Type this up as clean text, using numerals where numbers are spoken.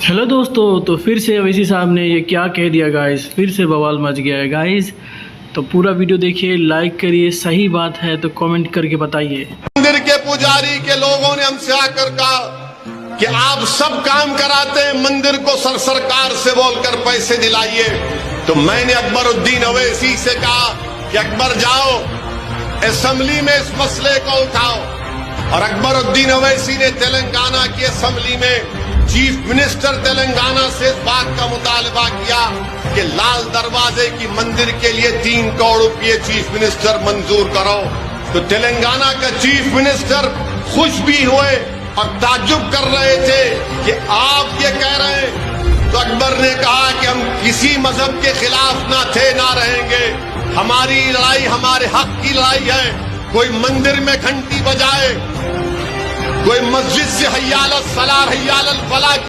Hello दोस्तों, तो फिर से अवैसी साहब ने ये क्या कह दिया गाइस, फिर से बवाल मच गया है गाइस। तो पूरा वीडियो देखिए, लाइक करिए, सही बात है तो कमेंट करके बताइए। मंदिर के पुजारी के लोगों ने हमसे आकर कहा कि आप सब काम कराते हैं, मंदिर को सरकार से बोलकर पैसे दिलाइए। तो मैंने अकबरुद्दीन अवैसी से कहा कि अकबर जाओ असेंबली में इस मसले को उठाओ। और अकबरुद्दीन अवैसी ने तेलंगाना की असेंबली में चीफ मिनिस्टर तेलंगाना से इस बात का मुतालबा किया कि लाल दरवाजे की मंदिर के लिए 3 करोड़ रुपये चीफ मिनिस्टर मंजूर करो। तो तेलंगाना का चीफ मिनिस्टर खुश भी हुए और ताज्जुब कर रहे थे कि आप ये कह रहे हैं। तो अकबर ने कहा कि हम किसी मजहब के खिलाफ ना थे ना रहेंगे, हमारी लड़ाई हमारे हक की लड़ाई है। कोई मंदिर में घंटी बजाए, कोई मस्जिद से हय्या अलस सलाह हय्या अल फलाह